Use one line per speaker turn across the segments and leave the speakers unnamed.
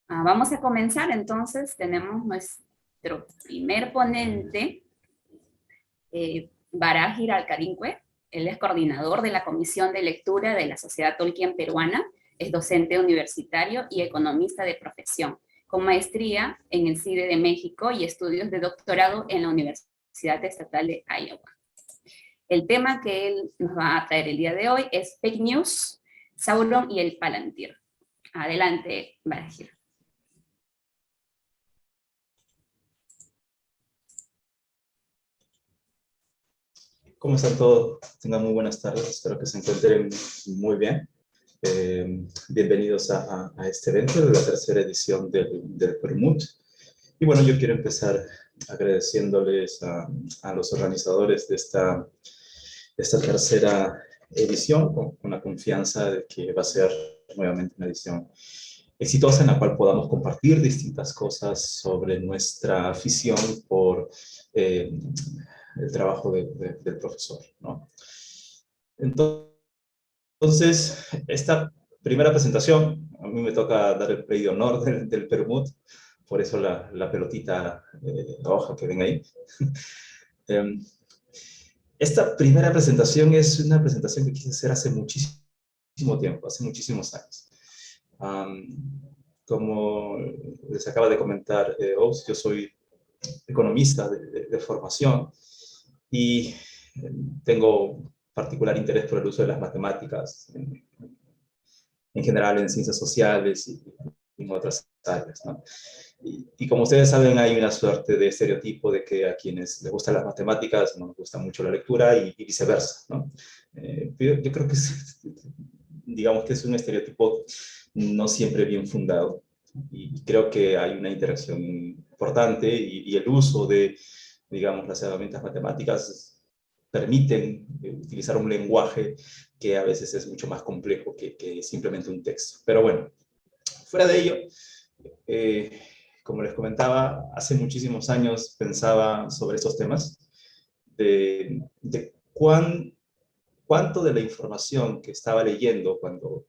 Vamos a comenzar, entonces tenemos nuestro primer ponente, Barajir Alcarincue. Él es coordinador de la Comisión de Lectura de la Sociedad Tolkien Peruana, es docente universitario y economista de profesión, con maestría en el CIDE de México y estudios de doctorado en la Universidad Estatal de Iowa. El tema que él nos va a traer el día de hoy es Fake News, Sauron y el Palantir. Adelante, Barajir.
¿Cómo están todos? Tengan muy buenas tardes, espero que se encuentren muy bien. Bienvenidos a este evento de la tercera edición del Permut. Y bueno, yo quiero empezar agradeciéndoles a los organizadores de esta tercera edición, con la confianza de que va a ser nuevamente una edición exitosa en la cual podamos compartir distintas cosas sobre nuestra afición por el trabajo del profesor, ¿no? Entonces, esta primera presentación, a mí me toca dar el premio de honor del Permut, por eso la pelotita, la hoja que ven ahí. Esta primera presentación es una presentación que quise hacer hace muchísimo tiempo, hace muchísimos años. Como les acaba de comentar Oz, yo soy economista de formación y tengo particular interés por el uso de las matemáticas en general en ciencias sociales y en otras áreas, ¿no? Y como ustedes saben, hay una suerte de estereotipo de que a quienes les gustan las matemáticas no les gusta mucho la lectura y viceversa, ¿no? Yo creo que digamos que es un estereotipo no siempre bien fundado. Y creo que hay una interacción importante y el uso de, digamos, las herramientas matemáticas permiten utilizar un lenguaje que a veces es mucho más complejo que simplemente un texto. Pero bueno, fuera de ello, como les comentaba, hace muchísimos años pensaba sobre estos temas, de cuánto de la información que estaba leyendo cuando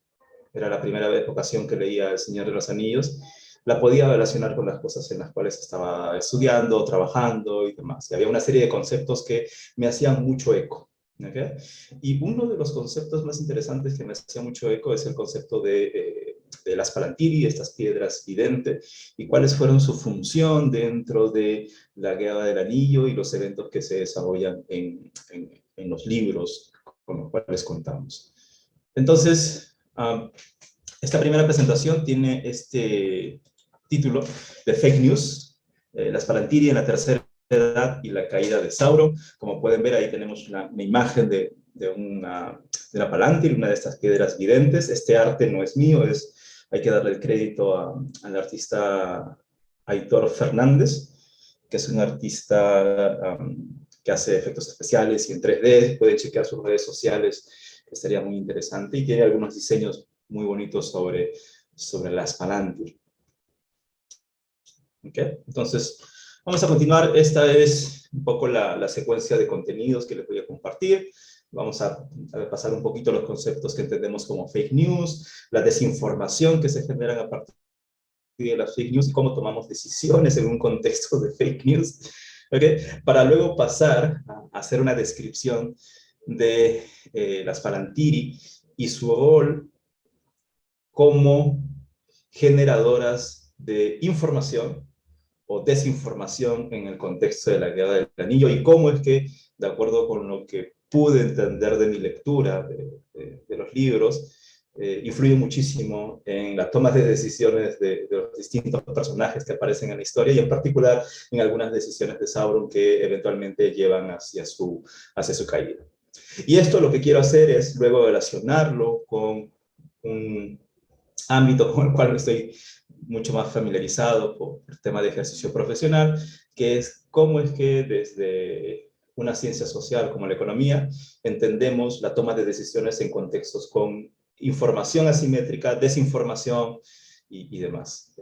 era la primera ocasión que leía El Señor de los Anillos, la podía relacionar con las cosas en las cuales estaba estudiando, trabajando y demás. Y había una serie de conceptos que me hacían mucho eco, ¿okay? Y uno de los conceptos más interesantes que me hacía mucho eco es el concepto de las Palantiri, estas piedras videntes, y cuáles fueron su función dentro de la Guerra del Anillo y los eventos que se desarrollan en los libros con los cuales contamos. Entonces, esta primera presentación tiene este título de Fake News, las Palantiri en la tercera edad y la caída de Sauron. Como pueden ver, ahí tenemos una imagen de una Palantiri, una de estas piedras videntes. Este arte no es mío, hay que darle el crédito al artista Aitor Fernández, que es un artista que hace efectos especiales y en 3D. Pueden chequear sus redes sociales, que estaría muy interesante, y tiene algunos diseños muy bonitos sobre las Palantiri. ¿Okay? Entonces, vamos a continuar. Esta es un poco la secuencia de contenidos que les voy a compartir. Vamos a pasar un poquito los conceptos que entendemos como fake news, la desinformación que se generan a partir de las fake news y cómo tomamos decisiones en un contexto de fake news, ¿okay? Para luego pasar a hacer una descripción de las Palantiri y su rol como generadoras de información o desinformación en el contexto de la Guerra del Anillo, y cómo es que, de acuerdo con lo que pude entender de mi lectura de los libros, influye muchísimo en la toma de decisiones de los distintos personajes que aparecen en la historia, y en particular en algunas decisiones de Sauron que eventualmente llevan hacia su caída. Y esto lo que quiero hacer es luego relacionarlo con un ámbito con el cual estoy mucho más familiarizado por el tema de ejercicio profesional, que es cómo es que desde una ciencia social como la economía entendemos la toma de decisiones en contextos con información asimétrica, desinformación y demás.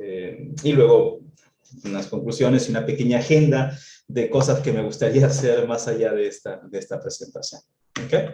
Y luego unas conclusiones y una pequeña agenda de cosas que me gustaría hacer más allá de esta presentación. ¿Okay?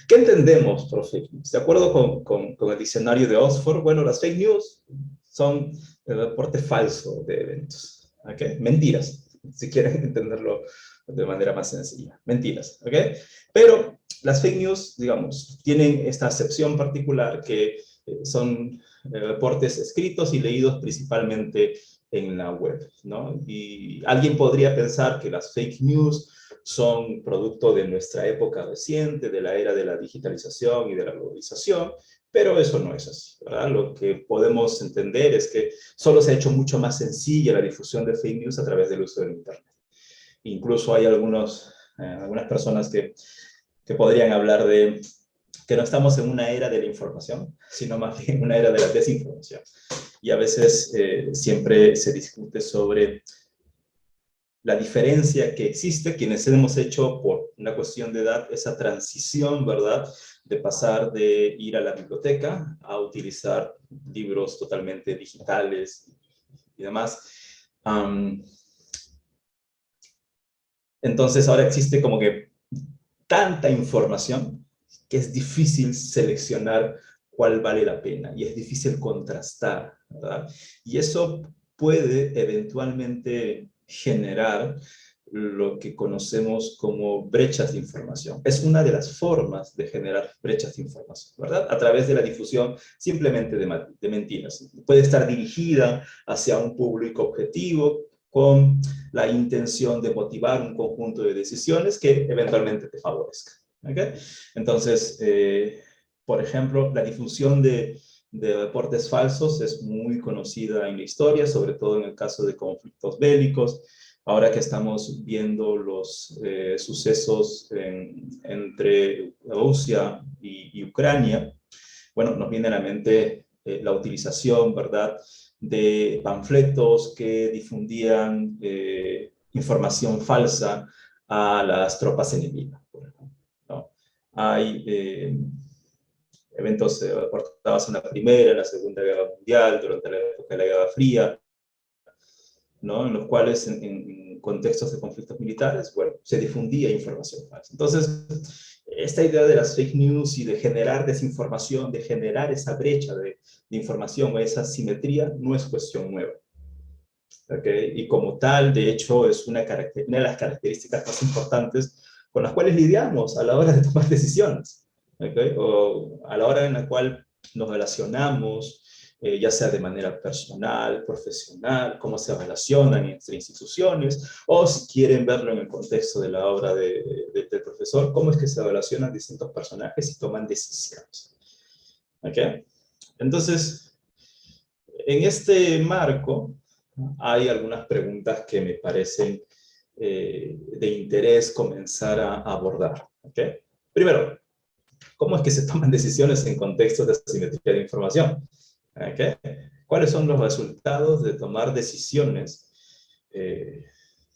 ¿Qué entendemos por fake news? De acuerdo con el diccionario de Oxford, bueno, las fake news son el reporte falso de eventos. ¿Okay? Mentiras, si quieren entenderlo de manera más sencilla. Mentiras. ¿Okay? Pero las fake news, digamos, tienen esta acepción particular que son reportes escritos y leídos principalmente en la web, ¿no? Y alguien podría pensar que las fake news son producto de nuestra época reciente, de la era de la digitalización y de la globalización, pero eso no es así, ¿verdad? Lo que podemos entender es que solo se ha hecho mucho más sencilla la difusión de fake news a través del uso del Internet. Incluso hay algunas personas que podrían hablar de que no estamos en una era de la información, sino más bien una era de la desinformación. Y a veces siempre se discute sobre la diferencia que existe, quienes hemos hecho por una cuestión de edad esa transición, ¿verdad?, de pasar de ir a la biblioteca a utilizar libros totalmente digitales y demás. Entonces ahora existe como que tanta información que es difícil seleccionar cuál vale la pena y es difícil contrastar, ¿verdad? Y eso puede eventualmente generar lo que conocemos como brechas de información. Es una de las formas de generar brechas de información, ¿verdad? A través de la difusión simplemente de mentiras. Puede estar dirigida hacia un público objetivo con la intención de motivar un conjunto de decisiones que eventualmente te favorezcan. ¿Okay? Entonces, por ejemplo, la difusión de reportes falsos es muy conocida en la historia, sobre todo en el caso de conflictos bélicos. Ahora que estamos viendo los sucesos entre Rusia y Ucrania, bueno, nos viene a la mente la utilización, ¿verdad?, de panfletos que difundían información falsa a las tropas enemigas, por ejemplo, ¿no? Hay eventos reportados en la Primera, en la Segunda Guerra Mundial, durante la época de la Guerra Fría, ¿no?, en los cuales en contextos de conflictos militares, bueno, se difundía información falsa. Entonces, esta idea de las fake news y de generar desinformación, de generar esa brecha de información o esa asimetría, no es cuestión nueva. ¿Okay? Y como tal, de hecho, es una de las características más importantes con las cuales lidiamos a la hora de tomar decisiones, ¿okay? O a la hora en la cual nos relacionamos, ya sea de manera personal, profesional, cómo se relacionan entre instituciones, o si quieren verlo en el contexto de la obra del profesor, cómo es que se relacionan distintos personajes y toman decisiones. ¿Okay? Entonces, en este marco, hay algunas preguntas que me parecen de interés comenzar a abordar. ¿Okay? Primero, ¿cómo es que se toman decisiones en contextos de asimetría de información? ¿Okay? ¿Cuáles son los resultados de tomar decisiones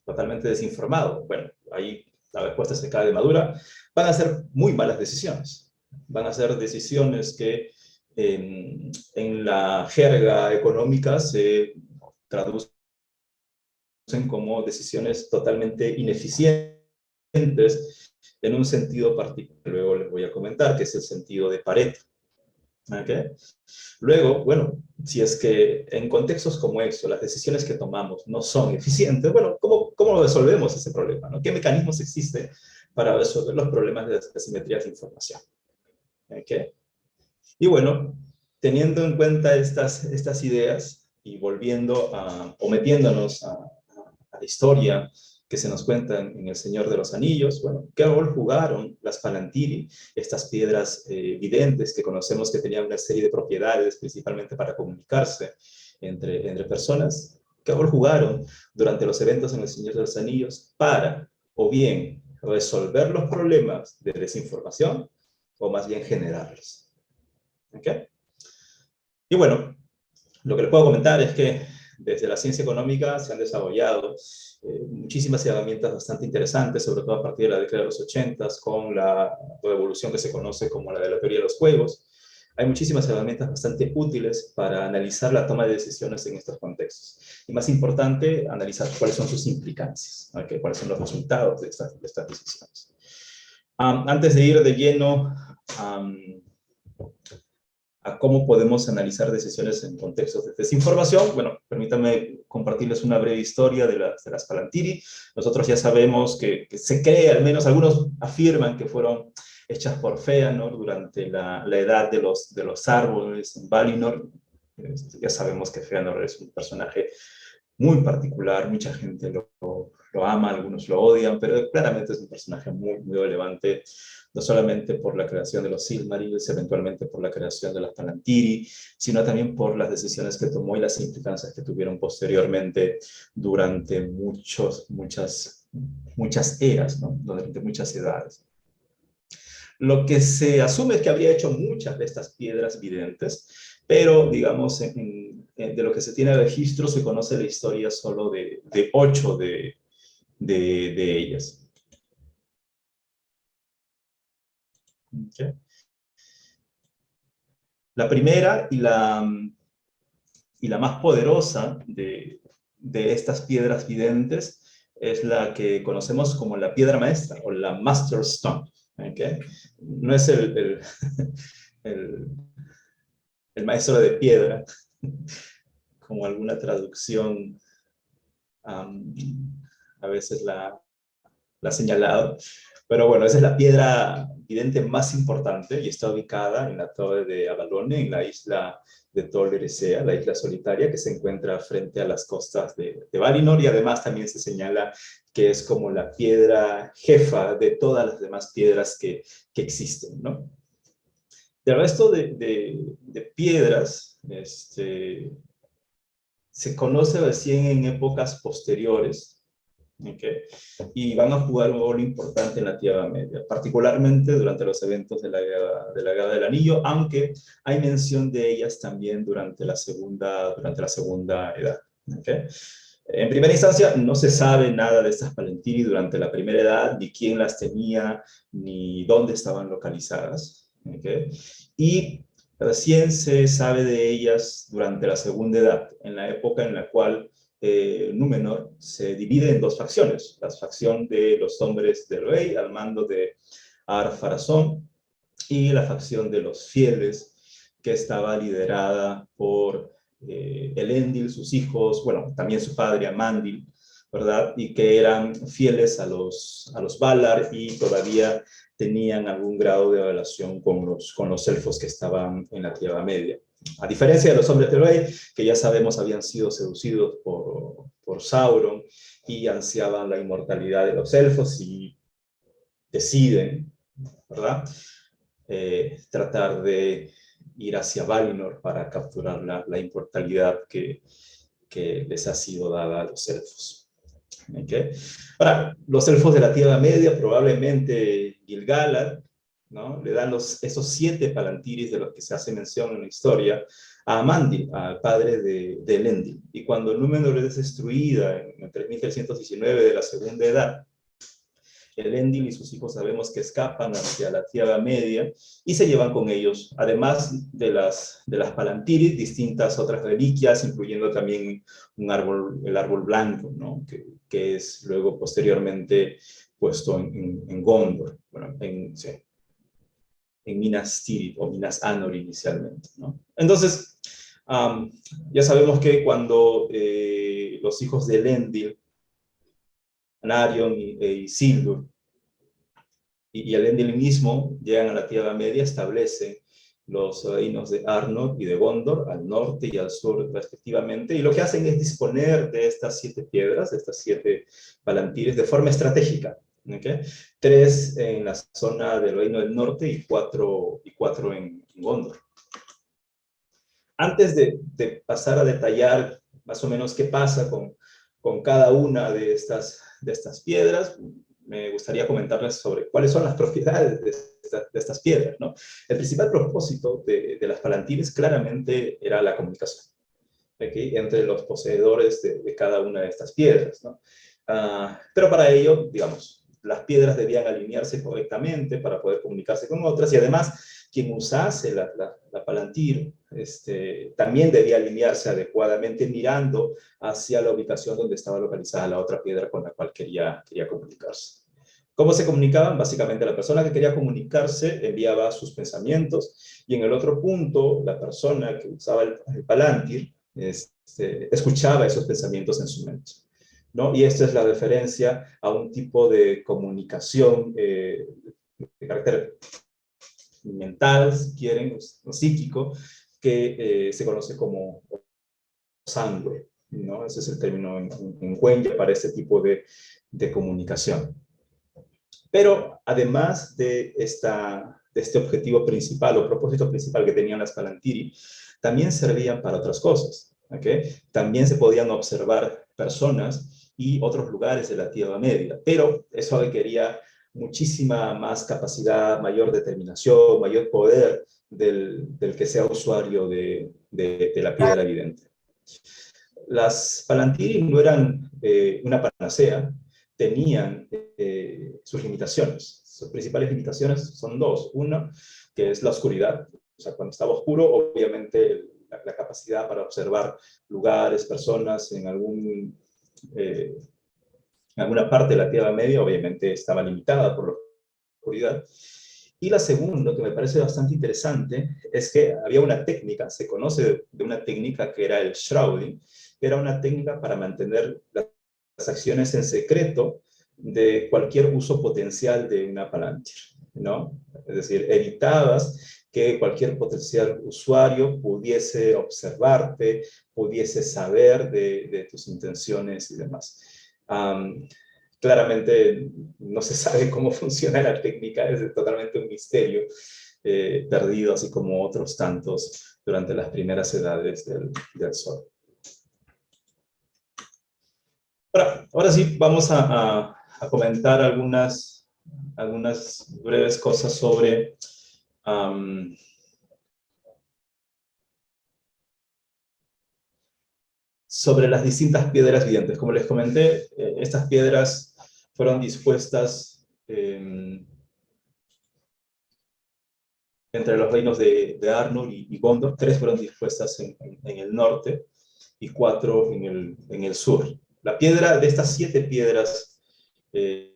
totalmente desinformado? Bueno, ahí la respuesta se cae de madura. Van a ser muy malas decisiones. Van a ser decisiones que en la jerga económica se traducen como decisiones totalmente ineficientes en un sentido particular. Luego les voy a comentar, que es el sentido de Pareto. ¿Okay? Luego, bueno, si es que en contextos como estos las decisiones que tomamos no son eficientes, bueno, ¿cómo resolvemos ese problema? ¿No? ¿Qué mecanismos existen para resolver los problemas de las asimetrías de información? ¿Okay? Y bueno, teniendo en cuenta estas ideas y volviendo o metiéndonos a la historia que se nos cuenta en El Señor de los Anillos, bueno, ¿qué rol jugaron las Palantiri, estas piedras videntes que conocemos que tenían una serie de propiedades, principalmente para comunicarse entre personas? ¿Qué rol jugaron durante los eventos en El Señor de los Anillos para, o bien, resolver los problemas de desinformación, o más bien generarlos? ¿Okay? Y bueno, lo que les puedo comentar es que desde la ciencia económica se han desarrollado muchísimas herramientas bastante interesantes, sobre todo a partir de la década de los 80, con la revolución que se conoce como la de la teoría de los juegos. hay muchísimas herramientas bastante útiles para analizar la toma de decisiones en estos contextos. Y más importante, analizar cuáles son sus implicancias, ¿okay? Cuáles son los resultados de estas decisiones. Antes de ir de lleno a cómo podemos analizar decisiones en contextos de desinformación, bueno, permítanme compartirles una breve historia de las Palantiri. Nosotros ya sabemos que se cree, al menos algunos afirman que fueron hechas por Fëanor durante la edad de los árboles en Valinor. Ya sabemos que Fëanor es un personaje muy particular, mucha gente lo ama, algunos lo odian, pero claramente es un personaje muy, muy relevante, no solamente por la creación de los Silmarils, eventualmente por la creación de las Palantiri, sino también por las decisiones que tomó y las implicancias que tuvieron posteriormente durante muchas eras, ¿no? Durante muchas edades. Lo que se asume es que habría hecho muchas de estas piedras videntes, pero, digamos, de lo que se tiene registro, se conoce la historia solo de 8 de ellas. Okay. La primera y la más poderosa de estas piedras videntes es la que conocemos como la piedra maestra, o la Master Stone. Okay. No es el maestro de piedra, como alguna traducción a veces la ha señalado, pero bueno, esa es la piedra vidente más importante y está ubicada en la torre de Avalone, en la isla de Tol Eressëa, la isla solitaria que se encuentra frente a las costas de Valinor, y además también se señala que es como la piedra jefa de todas las demás piedras que existen, ¿no? Del resto de piedras, se conoce recién en épocas posteriores, ¿okay? Y van a jugar un rol importante en la Tierra Media, particularmente durante los eventos de la Guerra del Anillo, aunque hay mención de ellas también durante la Segunda Edad. ¿Okay? En primera instancia, no se sabe nada de estas Palantiri durante la Primera Edad, ni quién las tenía, ni dónde estaban localizadas. ¿Okay? Y recién se sabe de ellas durante la Segunda Edad, en la época en la cual Númenor se divide en dos facciones: la facción de los hombres del rey al mando de Ar-Pharazôn y la facción de los fieles, que estaba liderada por Elendil, sus hijos, bueno, también su padre Amandil, ¿verdad? Y que eran fieles a los Valar y todavía tenían algún grado de relación con los elfos que estaban en la Tierra Media. A diferencia de los hombres del rey, que ya sabemos habían sido seducidos por Sauron y ansiaban la inmortalidad de los elfos y deciden, ¿verdad? Tratar de ir hacia Valinor para capturar la inmortalidad que les ha sido dada a los elfos. ¿Okay? Ahora, los elfos de la Tierra Media, probablemente Gil-galad, ¿no? Le dan esos 7 Palantiris de los que se hace mención en la historia a Amandil, al padre de Elendil. Y cuando Númenor es destruida en 3319 de la Segunda Edad, Elendil y sus hijos sabemos que escapan hacia la Tierra Media y se llevan con ellos, además de las Palantiris, distintas otras reliquias, incluyendo también el árbol blanco, ¿no? que es luego posteriormente puesto en Gondor, bueno, en Minas Tirith o Minas Anor inicialmente, ¿no? Entonces, ya sabemos que cuando los hijos de Elendil, Anarion y Isildur, y Elendil mismo llegan a la Tierra Media, establecen los reinos de Arnor y de Gondor, al norte y al sur respectivamente, y lo que hacen es disponer de estas 7 piedras, de estas 7 Palantires, de forma estratégica. ¿Okay? 3 en la zona del Reino del Norte y 4 en Gondor. Antes de pasar a detallar más o menos qué pasa con cada una de estas piedras, me gustaría comentarles sobre cuáles son las propiedades de estas piedras, ¿no? El principal propósito de las Palantires claramente era la comunicación, ¿okay? Entre los poseedores de cada una de estas piedras, ¿no? Pero para ello, digamos, las piedras debían alinearse correctamente para poder comunicarse con otras, y además quien usase la Palantir también debía alinearse adecuadamente mirando hacia la ubicación donde estaba localizada la otra piedra con la cual quería comunicarse. ¿Cómo se comunicaban? Básicamente la persona que quería comunicarse enviaba sus pensamientos y en el otro punto la persona que usaba el Palantir escuchaba esos pensamientos en su mente, ¿no? Y esta es la referencia a un tipo de comunicación de carácter mental, si quieren, o psíquico, que se conoce como sangue, ¿no? Ese es el término en Cuenya para este tipo de comunicación. Pero además de este objetivo principal o propósito principal que tenían las Palantiri, también servían para otras cosas, ¿ok? También se podían observar personas y otros lugares de la Tierra Media, pero eso requería muchísima más capacidad, mayor determinación, mayor poder del que sea usuario de la piedra vidente. Las Palantiri no eran una panacea, tenían sus limitaciones. Sus principales limitaciones son dos. Una, que es la oscuridad. O sea, cuando estaba oscuro, obviamente la capacidad para observar lugares, personas en alguna parte de la Tierra Media, obviamente estaba limitada por la oscuridad. Y la segunda, que me parece bastante interesante, es que había una técnica, se conoce de una técnica que era el shrouding, que era una técnica para mantener las acciones en secreto de cualquier uso potencial de una Palantir, ¿no? Es decir, evitabas que cualquier potencial usuario pudiese observarte, pudiese saber de tus intenciones y demás. Claramente no se sabe cómo funciona la técnica, es totalmente un misterio perdido, así como otros tantos durante las primeras edades del Sol. Ahora sí, vamos a comentar algunas breves cosas sobre las distintas piedras videntes. Como les comenté, estas piedras fueron dispuestas entre los reinos de Arnor y Gondor. 3 fueron dispuestas en el norte y 4 en el sur. La piedra de estas 7 piedras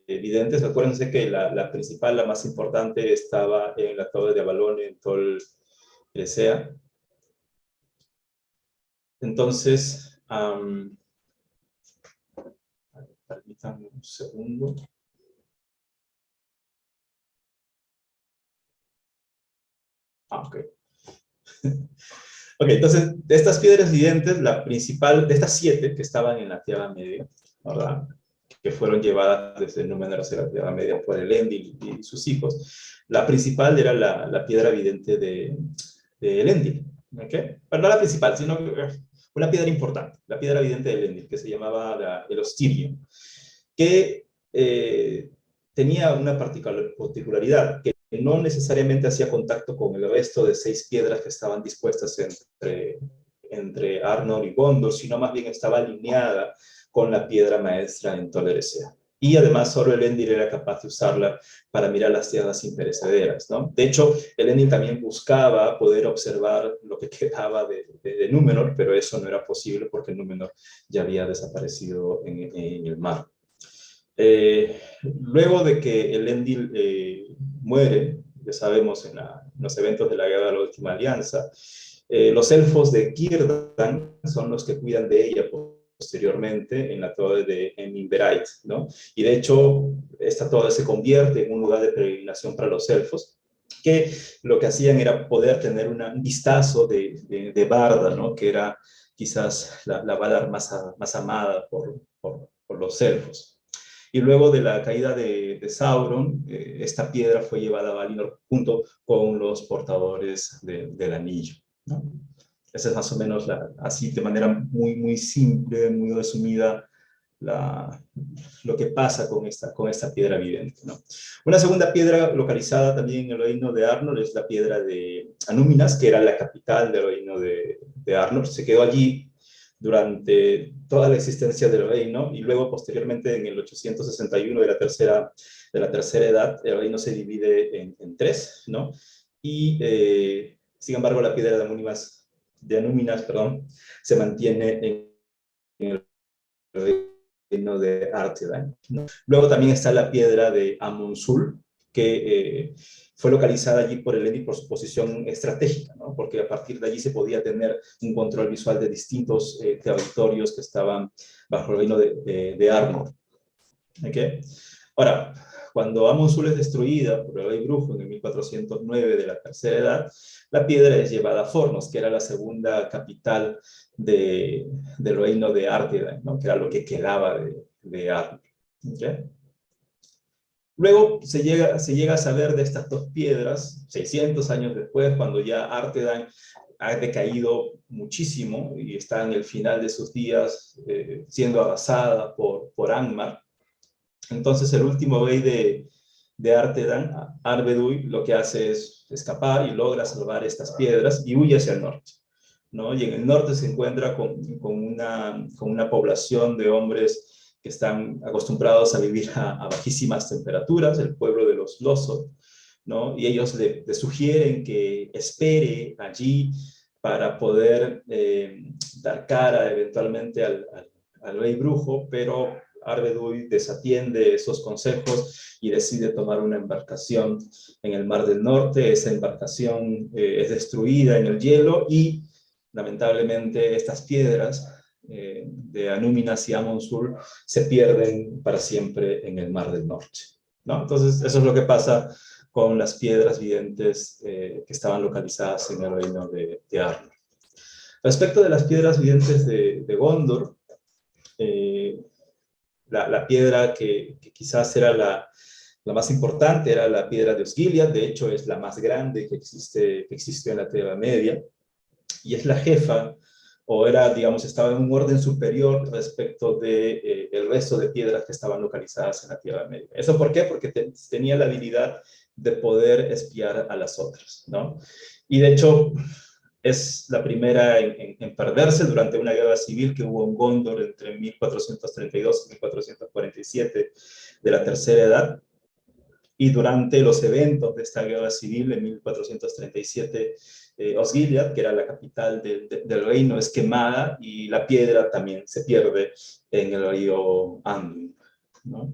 videntes, acuérdense que la principal, la más importante, estaba en la torre de Avalon, en Tol Eressëa. Entonces, permítanme un segundo. Ok. Ok, entonces, de estas piedras videntes, la principal, de estas 7 que estaban en la Tierra Media, ¿verdad?, que fueron llevadas desde Númenor hacia la Tierra Media por Elendil y sus hijos, la principal era la piedra vidente de Elendil, ¿ok? Pero no la principal, sino una piedra importante, la piedra vidente de Elendil, que se llamaba el Ostirio, que tenía una particularidad, que no necesariamente hacía contacto con el resto de 6 piedras que estaban dispuestas entre Arnor y Gondor, sino más bien estaba alineada con la piedra maestra en Tol Eressëa. Y además solo Elendil era capaz de usarla para mirar las tierras imperecederas, ¿no? De hecho, Elendil también buscaba poder observar lo que quedaba de Númenor, pero eso no era posible porque Númenor ya había desaparecido en el mar. Luego de que Elendil muere, ya sabemos en los eventos de la Guerra de la Última Alianza, los elfos de Círdan son los que cuidan de ella posteriormente en la torre de Minberait, ¿no? Y de hecho, esta torre se convierte en un lugar de peregrinación para los elfos, que lo que hacían era poder tener un vistazo de Barda, ¿no?, que era quizás la Valar más amada por los elfos. Y luego de la caída de Sauron, esta piedra fue llevada a Valinor junto con los portadores del anillo, ¿no? Esa es más o menos, así de manera muy, muy simple, muy resumida, lo que pasa con esta piedra vidente, ¿no? Una segunda piedra localizada también en el reino de Arnor es la piedra de Anúminas, que era la capital del reino de Arnor. Se quedó allí durante toda la existencia del reino, y luego posteriormente en el 861 de la tercera edad, el reino se divide en 3, ¿no? y sin embargo la piedra de Anúminas, perdón, se mantiene en el reino de Arthedain, ¿no? Luego también está la piedra de Amon-Sul, que fue localizada allí por el Eni por su posición estratégica, ¿no? Porque a partir de allí se podía tener un control visual de distintos territorios que estaban bajo el reino de Arnor. ¿Okay? Ahora, cuando Amon-Sul es destruida por el rey Brujo en el 1409 de la Tercera Edad, la piedra es llevada a Fornos, que era la segunda capital del reino de Arthedain, ¿no? Que era lo que quedaba de Arnor. ¿Okay? Luego se llega a saber de estas dos piedras 600 años después, cuando ya Arthedain ha decaído muchísimo y está en el final de sus días siendo arrasada por Angmar. Entonces el último rey de Arthedain, Arvedui, lo que hace es escapar y logra salvar estas piedras y huye hacia el norte, ¿no? Y en el norte se encuentra con una población de hombres que están acostumbrados a vivir a bajísimas temperaturas, el pueblo de los Losot, ¿no? Y ellos le sugieren que espere allí para poder dar cara eventualmente al rey brujo, pero Arvedui desatiende esos consejos y decide tomar una embarcación en el Mar del Norte. Esa embarcación es destruida en el hielo y lamentablemente estas piedras de Anúminas y Amon-Sul se pierden para siempre en el Mar del Norte, ¿no? Entonces eso es lo que pasa con las piedras videntes que estaban localizadas en el reino de Arnor. Respecto de las piedras videntes de Gondor, la piedra que quizás era la más importante era la piedra de Osgiliath. De hecho es la más grande que existió en la Tierra Media, y es la jefa, o era, digamos, estaba en un orden superior respecto de el resto de piedras que estaban localizadas en la Tierra Media. ¿Eso por qué? Porque tenía la habilidad de poder espiar a las otras, ¿no? Y de hecho es la primera en perderse durante una guerra civil que hubo en Gondor entre 1432 y 1447 de la Tercera Edad. Y durante los eventos de esta guerra civil en 1437, Osgiliath, que era la capital del reino, es quemada y la piedra también se pierde en el río Anduin, ¿no?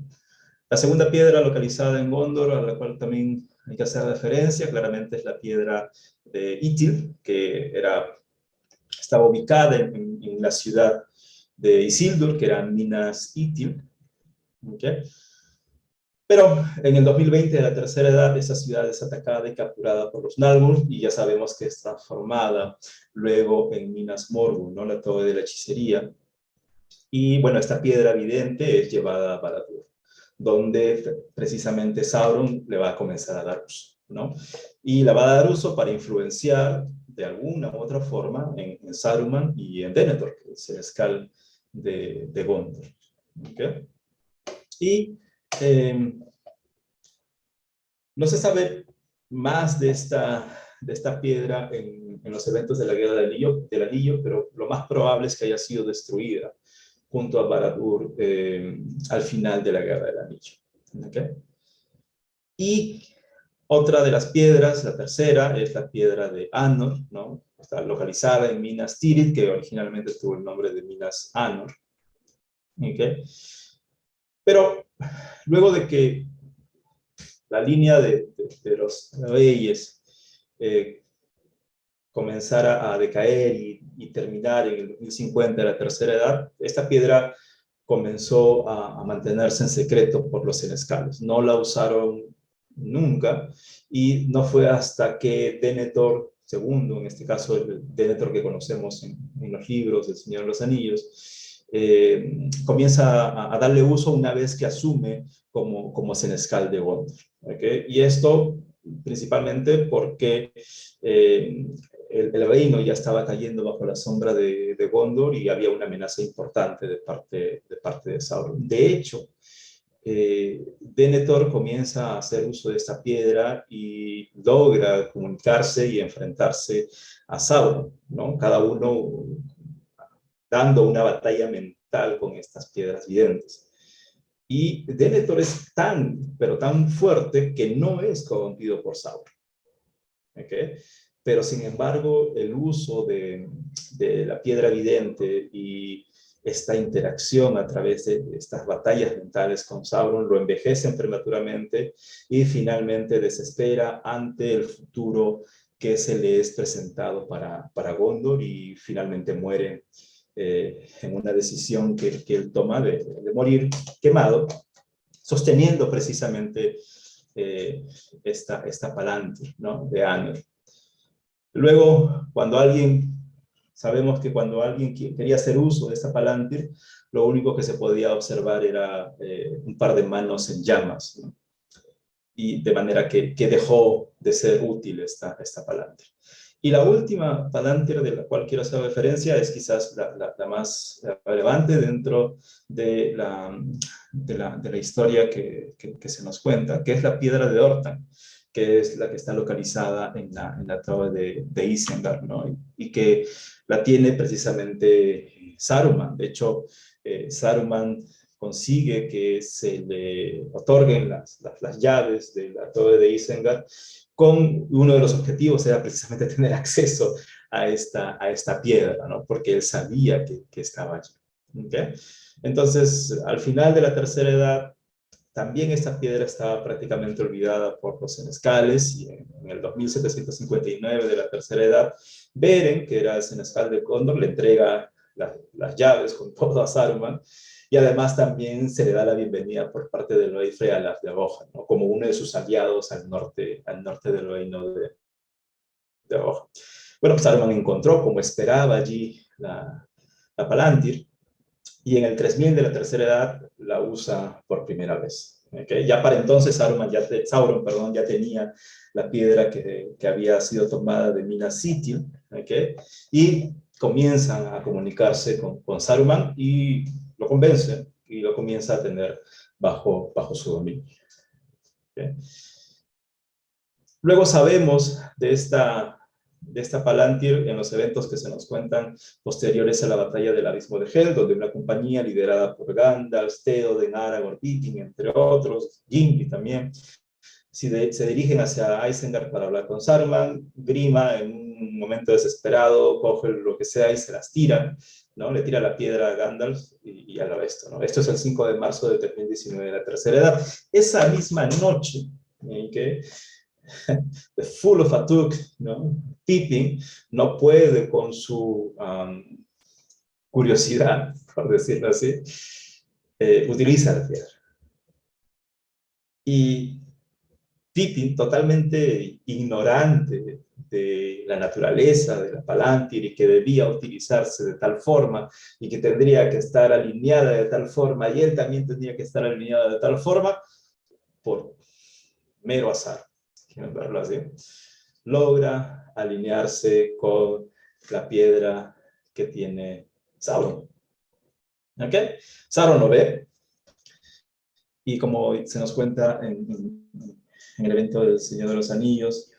La segunda piedra localizada en Gondor, a la cual también hay que hacer referencia, claramente es la piedra de Itil, que estaba ubicada en la ciudad de Isildur, que eran Minas Itil. ¿Okay? Pero en el 2020, de la Tercera Edad, esa ciudad es atacada y capturada por los Nalgûr, y ya sabemos que es transformada luego en Minas Morgul, ¿no? La torre de la hechicería. Y bueno, esta piedra vidente es llevada a Barad-dûr, donde precisamente Sauron le va a comenzar a dar uso, ¿no? Y la va a dar uso para influenciar de alguna u otra forma en Saruman y en Denethor, que es el Escal de Gondor. ¿Okay? Y no se sabe más de esta piedra en los eventos de la Guerra del Anillo, pero lo más probable es que haya sido destruida junto a Barad-dûr al final de la Guerra del Anillo. ¿Okay? Y otra de las piedras, la tercera, es la piedra de Anor, ¿no? Está localizada en Minas Tirith, que originalmente tuvo el nombre de Minas Anor. ¿Okay? Pero luego de que la línea de los reyes comenzara a decaer y terminar en el 2050 de la Tercera Edad, esta piedra comenzó a mantenerse en secreto por los senescales. No la usaron nunca, y no fue hasta que Denethor II, en este caso el Denethor que conocemos en los libros del Señor de los Anillos, comienza a darle uso una vez que asume como senescal de Gondor. ¿Okay? Y esto principalmente porque el reino ya estaba cayendo bajo la sombra de Gondor y había una amenaza importante de parte de Sauron. De hecho, Denethor comienza a hacer uso de esta piedra y logra comunicarse y enfrentarse a Sauron, ¿no? Cada uno dando una batalla mental con estas piedras videntes. Y Denethor es tan, pero tan fuerte que no es corrompido por Sauron. ¿ok? Pero sin embargo, el uso de la piedra vidente y esta interacción a través de estas batallas mentales con Sauron lo envejecen prematuramente y finalmente desespera ante el futuro que se le es presentado para Gondor y finalmente muere en una decisión que él toma de morir quemado, sosteniendo precisamente esta Palantir, ¿no? De Anor. Luego, sabemos que cuando alguien quería hacer uso de esta Palantir, lo único que se podía observar era un par de manos en llamas, ¿no? Y de manera que dejó de ser útil esta Palantir. Y la última Palantir de la cual quiero hacer referencia es quizás la más relevante dentro de la historia que se nos cuenta, que es la piedra de Orthanc, que es la que está localizada en la torre de Isengard, ¿no? Y que la tiene precisamente Saruman. De hecho, Saruman consigue que se le otorguen las llaves de la torre de Isengard, con uno de los objetivos era precisamente tener acceso a esta piedra, ¿no? Porque él sabía que estaba allí. ¿Okay? Entonces, al final de la tercera edad, también esta piedra estaba prácticamente olvidada por los senescales, y en el 2759 de la tercera edad, Beren, que era el senescal de Gondor, le entrega las llaves con todo a Saruman, y además también se le da la bienvenida por parte del rey Frealaf de Rohan, ¿no? Como uno de sus aliados al norte del reino de Rohan. Bueno, Saruman encontró, como esperaba allí, la Palantir, y en el 3000 de la tercera edad la usa por primera vez. ¿Okay? Ya para entonces Sauron ya tenía la piedra que había sido tomada de Minas Ithil, ¿okay? Y comienzan a comunicarse con Saruman y lo convence y lo comienza a tener bajo su dominio. ¿Okay? Luego sabemos de esta Palantir en los eventos que se nos cuentan posteriores a la batalla del Abismo de Hel, donde una compañía liderada por Gandalf, Theoden, Aragorn, Pippin, entre otros, Gimli también, se dirigen hacia Isengard para hablar con Saruman. Grima, en un momento desesperado, coge lo que sea y se las tira, ¿no? Le tira la piedra a Gandalf y al resto, ¿no? Esto es el 5 de marzo de 2019 de la tercera edad. Esa misma noche, ¿okay? The Full of Atuk, ¿no? Pippin no puede con su curiosidad, por decirlo así, utiliza la piedra. Y Pippin, totalmente ignorante de la naturaleza de la Palantir y que debía utilizarse de tal forma y que tendría que estar alineada de tal forma y él también tendría que estar alineado de tal forma, por mero azar, quiero verlo así, logra alinearse con la piedra que tiene Sauron. ¿Ok? Sauron lo ve, y como se nos cuenta en el evento del Señor de los Anillos,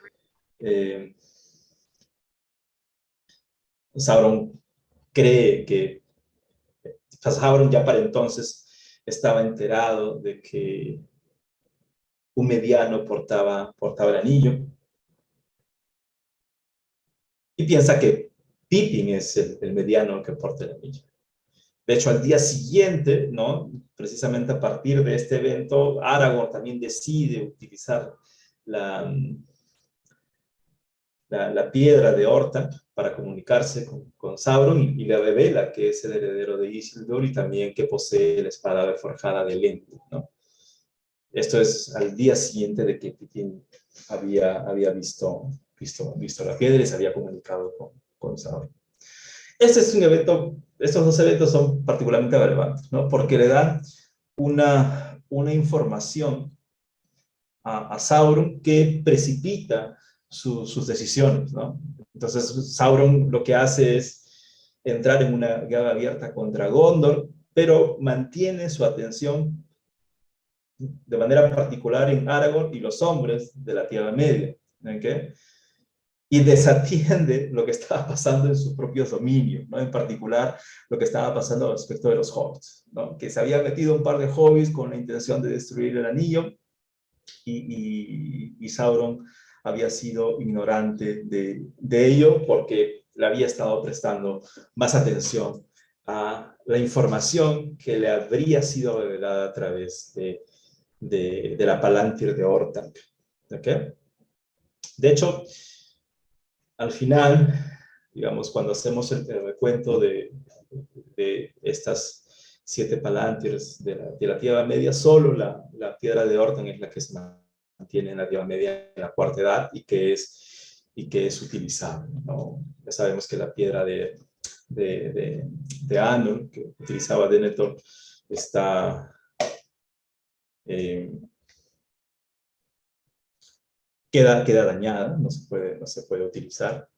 Sauron cree que Sauron ya para entonces estaba enterado de que un mediano portaba el anillo, y piensa que Pippin es el mediano que porta el anillo. De hecho, al día siguiente, ¿no? Precisamente a partir de este evento, Aragorn también decide utilizar la piedra de Orthanc para comunicarse con Sauron y le revela que es el heredero de Isildur y también que posee la espada forjada de Elendil, ¿no? Esto es al día siguiente de que Pippin había visto la piedra y se había comunicado con Sauron. Este es un evento, estos dos eventos son particularmente relevantes, ¿no? Porque le dan una información a Sauron que precipita sus decisiones, ¿no? Entonces Sauron lo que hace es entrar en una guerra abierta contra Gondor, pero mantiene su atención de manera particular en Aragorn y los hombres de la Tierra Media, ¿okay? Y desatiende lo que estaba pasando en sus propios dominios, ¿no? En particular, lo que estaba pasando respecto de los hobbits, ¿no? Que se había metido un par de hobbits con la intención de destruir el anillo, y Sauron había sido ignorante de ello porque le había estado prestando más atención a la información que le habría sido revelada a través de la Palantir de Ortang. ¿Okay? De hecho, al final, digamos, cuando hacemos el recuento de estas 7 Palantirs de la Tierra Media, solo la piedra de Ortang es la que se mantiene en la Tierra Media en la cuarta edad y que es utilizable, ¿no? Ya sabemos que la piedra de Anor, que utilizaba Denethor, está... queda dañada, no se puede utilizar.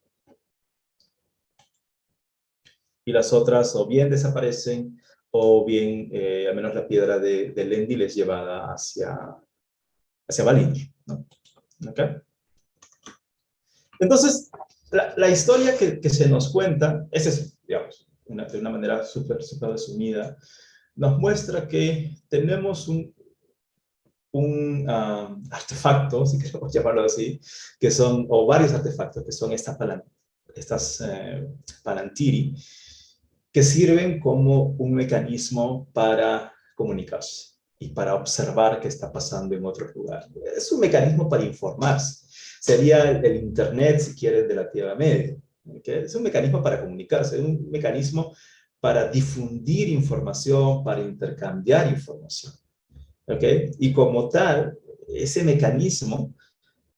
Y las otras o bien desaparecen, o bien, al menos la piedra de Elendil es llevada hacia Valinor, ¿no? ¿Okay? Entonces, la historia que se nos cuenta, esa es, digamos, de una manera súper resumida, nos muestra que tenemos un artefacto, si queremos llamarlo así, que son, o varios artefactos, que son estas Palantiri, que sirven como un mecanismo para comunicarse y para observar qué está pasando en otro lugar. Es un mecanismo para informarse. Sería el Internet, si quieres, de la Tierra Media. ¿Okay? Es un mecanismo para comunicarse, es un mecanismo para difundir información, para intercambiar información. ¿Okay? Y como tal, ese mecanismo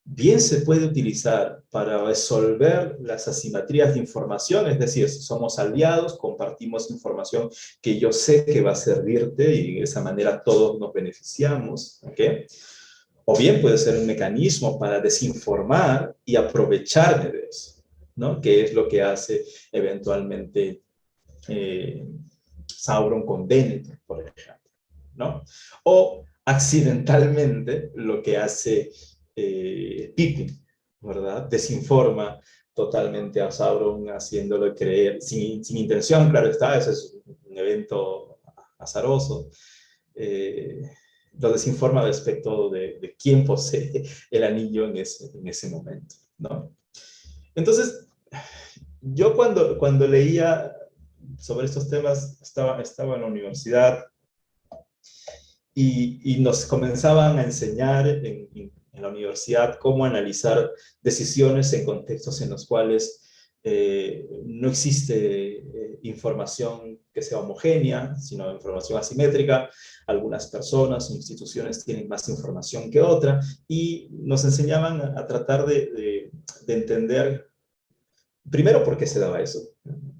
bien se puede utilizar para resolver las asimetrías de información, es decir, si somos aliados, compartimos información que yo sé que va a servirte y de esa manera todos nos beneficiamos, ¿okay? O bien puede ser un mecanismo para desinformar y aprovecharme de eso, ¿no? Que es lo que hace eventualmente Sauron con Denethor, por ejemplo, ¿no? O accidentalmente lo que hace Pippin, ¿verdad? Desinforma totalmente a Sauron, haciéndolo creer, sin intención, claro está, ese es un evento azaroso, lo desinforma respecto de quién posee el anillo en ese momento, ¿no? Entonces, yo cuando leía sobre estos temas, estaba en la universidad y nos comenzaban a enseñar en la universidad cómo analizar decisiones en contextos en los cuales no existe información que sea homogénea, sino información asimétrica. Algunas personas o instituciones tienen más información que otra y nos enseñaban a tratar de entender, primero, por qué se daba eso,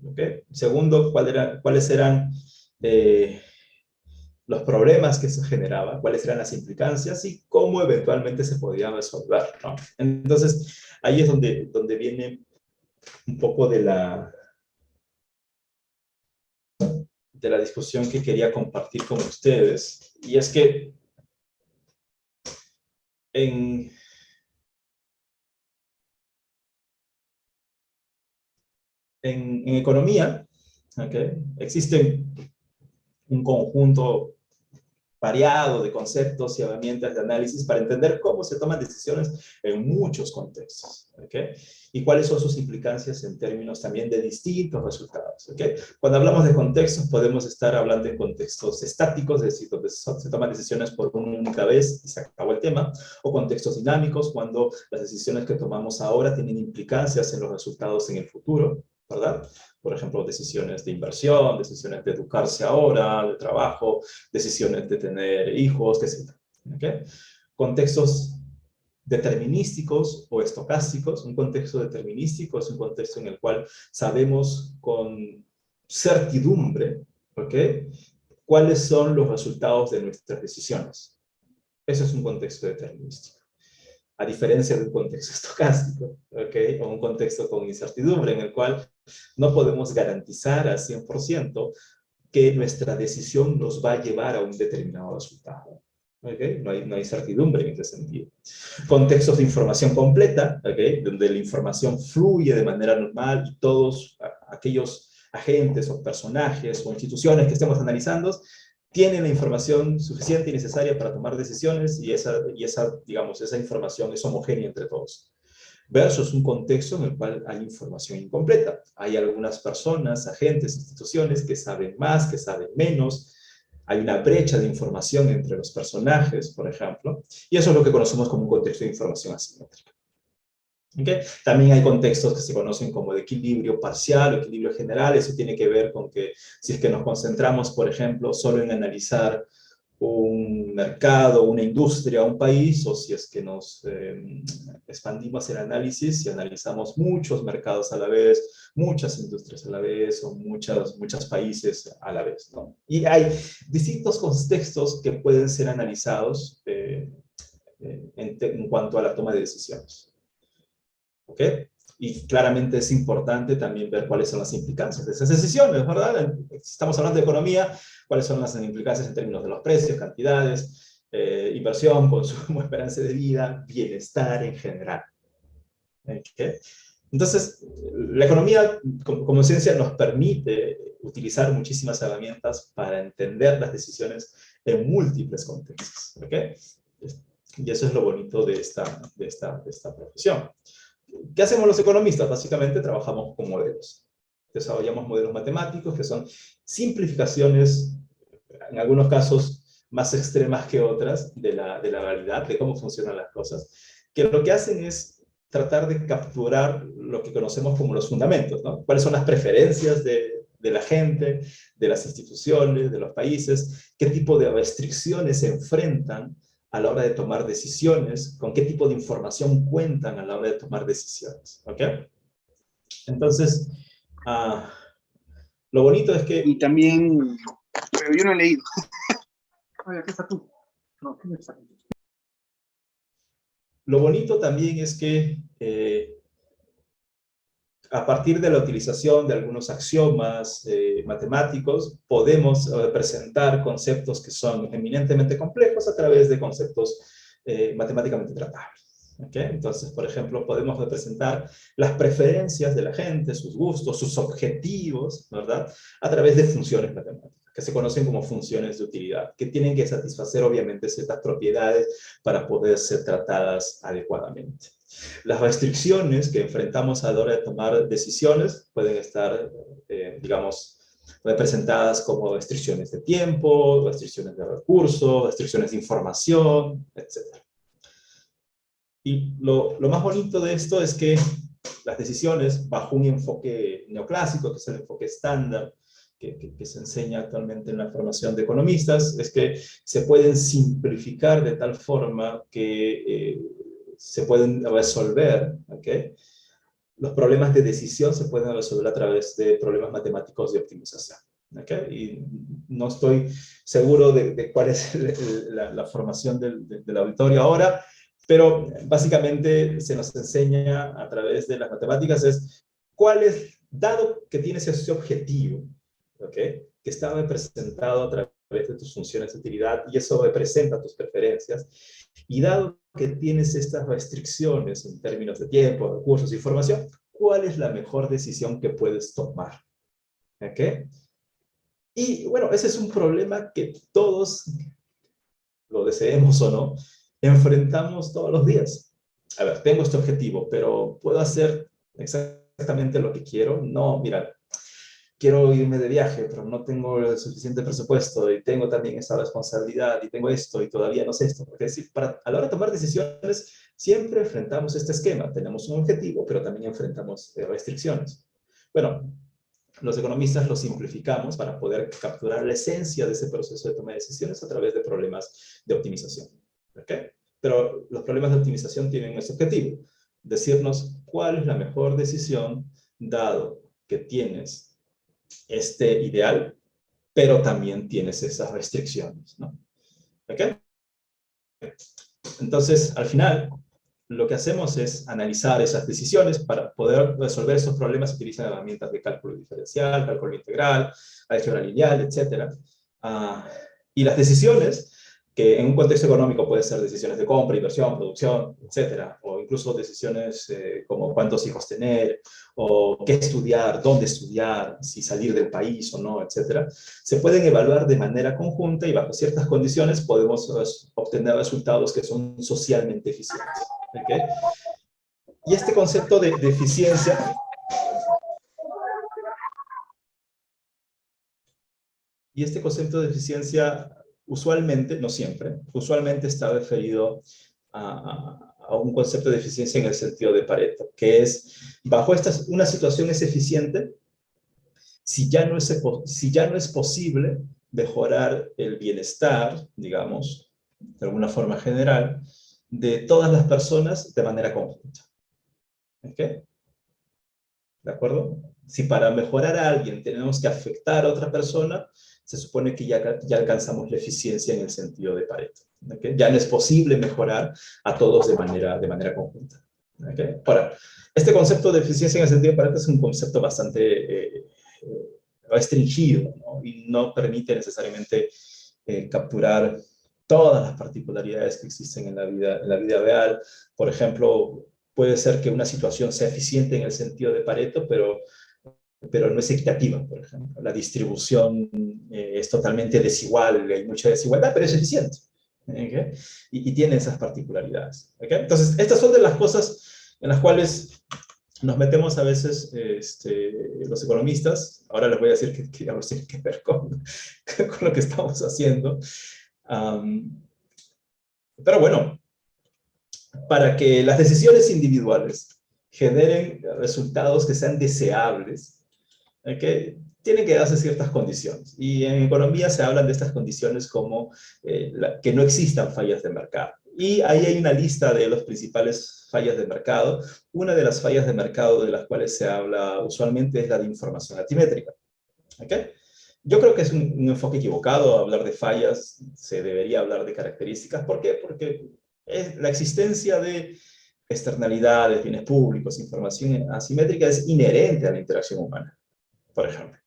¿okay? Segundo, cuáles eran los problemas que eso generaba, cuáles eran las implicancias y cómo eventualmente se podía resolver, ¿no? Entonces, ahí es donde viene un poco de la discusión que quería compartir con ustedes, y es que en economía, ¿okay? Existe un conjunto variado de conceptos y herramientas de análisis para entender cómo se toman decisiones en muchos contextos, ¿okay? Y cuáles son sus implicancias en términos también de distintos resultados, ¿okay? Cuando hablamos de contextos, podemos estar hablando de contextos estáticos, es decir, donde se toman decisiones por una única vez y se acabó el tema, o contextos dinámicos, cuando las decisiones que tomamos ahora tienen implicancias en los resultados en el futuro, ¿verdad? Por ejemplo, decisiones de inversión, decisiones de educarse ahora, de trabajo, decisiones de tener hijos, etc. ¿Okay? Contextos determinísticos o estocásticos. Un contexto determinístico es un contexto en el cual sabemos con certidumbre, ¿okay?, cuáles son los resultados de nuestras decisiones. Eso es un contexto determinístico. A diferencia de un contexto estocástico, ¿okay?, o un contexto con incertidumbre en el cual no podemos garantizar al 100% que nuestra decisión nos va a llevar a un determinado resultado. ¿Okay? No hay certidumbre en ese sentido. Contextos de información completa, ¿okay?, donde la información fluye de manera normal y todos aquellos agentes o personajes o instituciones que estemos analizando tienen la información suficiente y necesaria para tomar decisiones y esa información es homogénea entre todos. versus un contexto en el cual hay información incompleta. Hay algunas personas, agentes, instituciones que saben más, que saben menos. Hay una brecha de información entre los personajes, por ejemplo, y eso es lo que conocemos como un contexto de información asimétrica. ¿Okay? También hay contextos que se conocen como de equilibrio parcial o equilibrio general. Eso tiene que ver con que si es que nos concentramos, por ejemplo, solo en analizar un mercado, una industria, un país, o si es que nos expandimos el análisis y analizamos muchos mercados a la vez, muchas industrias a la vez, o muchos países a la vez, ¿no? Y hay distintos contextos que pueden ser analizados en cuanto a la toma de decisiones. ¿Ok? Y claramente es importante también ver cuáles son las implicancias de esas decisiones, ¿verdad? Estamos hablando de economía, cuáles son las implicancias en términos de los precios, cantidades, inversión, consumo, esperanza de vida, bienestar en general. ¿Okay? Entonces, la economía como ciencia nos permite utilizar muchísimas herramientas para entender las decisiones en múltiples contextos. ¿Okay? Y eso es lo bonito de esta profesión. ¿Qué hacemos los economistas? Básicamente trabajamos con modelos. Desarrollamos modelos matemáticos que son simplificaciones, en algunos casos más extremas que otras, de la realidad, de cómo funcionan las cosas, que lo que hacen es tratar de capturar lo que conocemos como los fundamentos, ¿no? ¿Cuáles son las preferencias de la gente, de las instituciones, de los países? ¿Qué tipo de restricciones se enfrentan a la hora de tomar decisiones? ¿Con qué tipo de información cuentan a la hora de tomar decisiones? ¿Ok? Entonces, lo bonito es que...
Y también, pero yo no he leído. Oye, ¿qué está tú? No, ¿qué está?
Lo bonito también es que a partir de la utilización de algunos axiomas matemáticos, podemos representar conceptos que son eminentemente complejos a través de conceptos matemáticamente tratables. ¿Okay? Entonces, por ejemplo, podemos representar las preferencias de la gente, sus gustos, sus objetivos, ¿verdad? A través de funciones matemáticas, que se conocen como funciones de utilidad, que tienen que satisfacer, obviamente, ciertas propiedades para poder ser tratadas adecuadamente. Las restricciones que enfrentamos a la hora de tomar decisiones pueden estar, digamos, representadas como restricciones de tiempo, restricciones de recursos, restricciones de información, etc. Y lo más bonito de esto es que las decisiones, bajo un enfoque neoclásico, que es el enfoque estándar, que se enseña actualmente en la formación de economistas, es que se pueden simplificar de tal forma que se pueden resolver, ¿ok? Los problemas de decisión se pueden resolver a través de problemas matemáticos de optimización. ¿Okay? Y no estoy seguro de cuál es la formación del auditorio ahora, pero básicamente se nos enseña a través de las matemáticas es cuál es, dado que tienes ese objetivo, ¿okay? Que está representado a través de tus funciones de utilidad y eso representa tus preferencias, y dado que tienes estas restricciones en términos de tiempo, recursos, información, ¿cuál es la mejor decisión que puedes tomar? ¿Okay? Y bueno, ese es un problema que todos, lo deseemos o no, enfrentamos todos los días. A ver, tengo este objetivo, pero ¿puedo hacer exactamente lo que quiero? No, mira, quiero irme de viaje, pero no tengo el suficiente presupuesto y tengo también esa responsabilidad y tengo esto y todavía no sé esto. Porque es decir, a la hora de tomar decisiones siempre enfrentamos este esquema. Tenemos un objetivo, pero también enfrentamos restricciones. Bueno, los economistas lo simplificamos para poder capturar la esencia de ese proceso de toma de decisiones a través de problemas de optimización. ¿Okay? Pero los problemas de optimización tienen ese objetivo, decirnos cuál es la mejor decisión dado que tienes este ideal, pero también tienes esas restricciones, ¿no? ¿Okay? Entonces, al final, lo que hacemos es analizar esas decisiones para poder resolver esos problemas. Se utilizan herramientas de cálculo diferencial, cálculo integral, álgebra lineal, etc. Y las decisiones, que en un contexto económico pueden ser decisiones de compra, inversión, producción, etc. O incluso decisiones como cuántos hijos tener, o qué estudiar, dónde estudiar, si salir del país o no, etc. Se pueden evaluar de manera conjunta y bajo ciertas condiciones podemos obtener resultados que son socialmente eficientes. ¿Okay? Y este concepto de eficiencia, usualmente, no siempre, usualmente está referido a un concepto de eficiencia en el sentido de Pareto, que es, bajo una situación es eficiente si ya no es posible mejorar el bienestar, digamos, de alguna forma general, de todas las personas de manera conjunta. ¿Ok? ¿De acuerdo? Si para mejorar a alguien tenemos que afectar a otra persona, se supone que ya alcanzamos la eficiencia en el sentido de Pareto. ¿Okay? Ya no es posible mejorar a todos de manera conjunta. ¿Okay? Ahora, este concepto de eficiencia en el sentido de Pareto es un concepto bastante restringido, ¿no? Y no permite necesariamente capturar todas las particularidades que existen en la vida real. Por ejemplo, puede ser que una situación sea eficiente en el sentido de Pareto, pero no es equitativa, por ejemplo. La distribución es totalmente desigual, hay mucha desigualdad, pero es eficiente. ¿Okay? Y tiene esas particularidades. ¿Okay? Entonces, estas son de las cosas en las cuales nos metemos a veces los economistas. Ahora les voy a decir que digamos, tiene que ver con lo que estamos haciendo. Pero bueno, para que las decisiones individuales generen resultados que sean deseables, ¿okay? Tienen que darse ciertas condiciones. Y en economía se hablan de estas condiciones como que no existan fallas de mercado. Y ahí hay una lista de las principales fallas de mercado. Una de las fallas de mercado de las cuales se habla usualmente es la de información asimétrica. ¿Okay? Yo creo que es un enfoque equivocado hablar de fallas, se debería hablar de características. ¿Por qué? Porque la existencia de externalidades, bienes públicos, información asimétrica es inherente a la interacción humana, por ejemplo.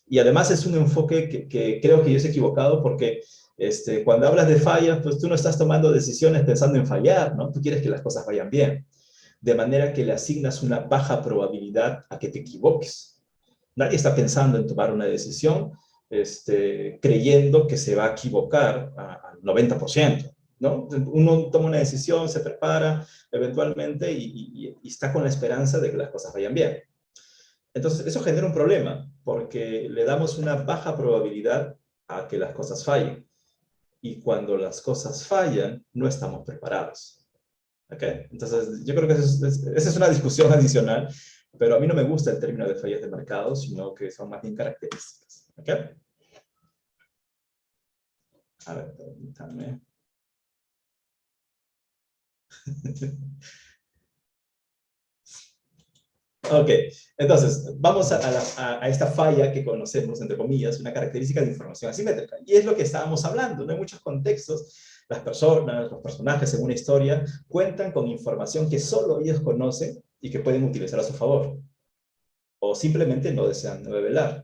Y además es un enfoque que creo que yo es equivocado porque cuando hablas de fallas, pues tú no estás tomando decisiones pensando en fallar, ¿no? Tú quieres que las cosas vayan bien. De manera que le asignas una baja probabilidad a que te equivoques. Nadie está pensando en tomar una decisión creyendo que se va a equivocar al 90%, ¿no? Uno toma una decisión, se prepara eventualmente y está con la esperanza de que las cosas vayan bien. Entonces, eso genera un problema, porque le damos una baja probabilidad a que las cosas fallen. Y cuando las cosas fallan, no estamos preparados. ¿Ok? Entonces, yo creo que esa es una discusión adicional, pero a mí no me gusta el término de fallas de mercado, sino que son más bien características. ¿Ok? A ver, permítanme. Ok, entonces, vamos a esta falla que conocemos, entre comillas, una característica de información asimétrica. Y es lo que estábamos hablando, ¿no? En muchos contextos, las personas, los personajes en una historia, cuentan con información que solo ellos conocen y que pueden utilizar a su favor. O simplemente no desean revelar.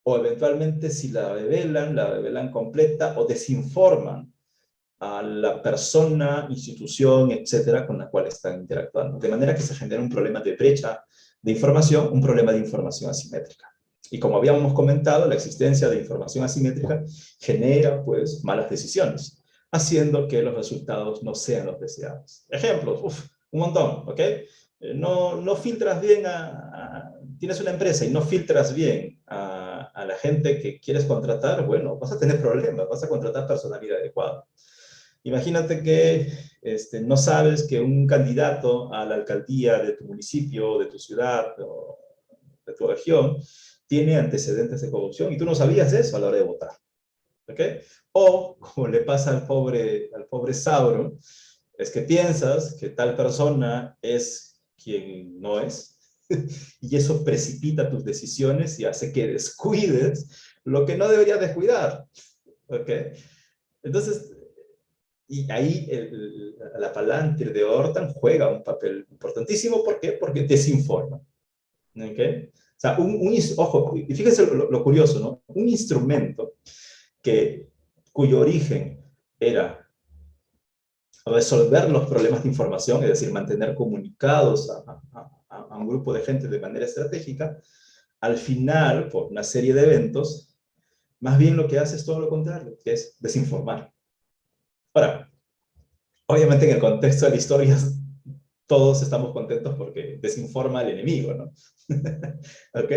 O eventualmente, si la revelan completa o desinforman a la persona, institución, etcétera, con la cual están interactuando. De manera que se genera un problema de brecha de información, un problema de información asimétrica. Y como habíamos comentado, la existencia de información asimétrica genera, pues, malas decisiones, haciendo que los resultados no sean los deseados. Ejemplos, un montón, ¿ok? No filtras bien tienes una empresa y no filtras bien a la gente que quieres contratar, bueno, vas a tener problemas, vas a contratar personal inadecuado. Imagínate que no sabes que un candidato a la alcaldía de tu municipio, de tu ciudad o de tu región tiene antecedentes de corrupción y tú no sabías eso a la hora de votar. ¿Ok? O, como le pasa al pobre Sauro, es que piensas que tal persona es quien no es y eso precipita tus decisiones y hace que descuides lo que no deberías descuidar. ¿Ok? Entonces, y ahí la palantir de Ortan juega un papel importantísimo. ¿Por qué? Porque desinforma. ¿Okay? O sea, ojo, y fíjense lo curioso, ¿no? Un instrumento cuyo origen era resolver los problemas de información, es decir, mantener comunicados a un grupo de gente de manera estratégica, al final, por una serie de eventos, más bien lo que hace es todo lo contrario, que es desinformar. Ahora, obviamente en el contexto de la historia todos estamos contentos porque desinforma al enemigo, ¿no? ¿Ok?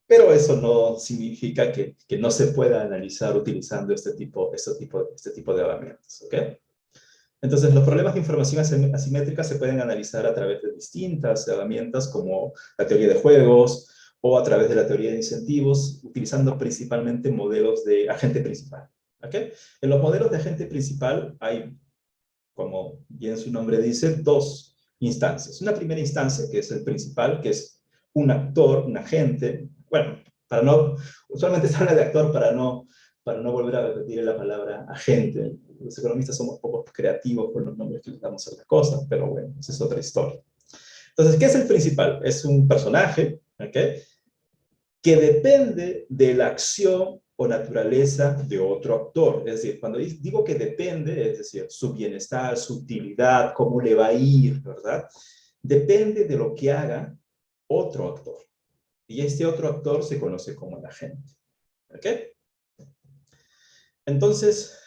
Pero eso no significa que no se pueda analizar utilizando este tipo de herramientas, ¿ok? Entonces, los problemas de información asimétrica se pueden analizar a través de distintas herramientas como la teoría de juegos o a través de la teoría de incentivos, utilizando principalmente modelos de agente principal, ¿ok? En los modelos de agente principal hay, como bien su nombre dice, dos instancias. Una primera instancia, que es el principal, que es un actor, un agente. Bueno, usualmente se habla de actor para no volver a repetir la palabra agente. Los economistas somos poco creativos con los nombres que les damos a las cosas, pero bueno, esa es otra historia. Entonces, ¿qué es el principal? Es un personaje, ¿ok?, que depende de la acción o naturaleza de otro actor. Es decir, cuando digo que depende, es decir, su bienestar, su utilidad, cómo le va a ir, ¿verdad? Depende de lo que haga otro actor. Y este otro actor se conoce como el agente. ¿Ok? Entonces,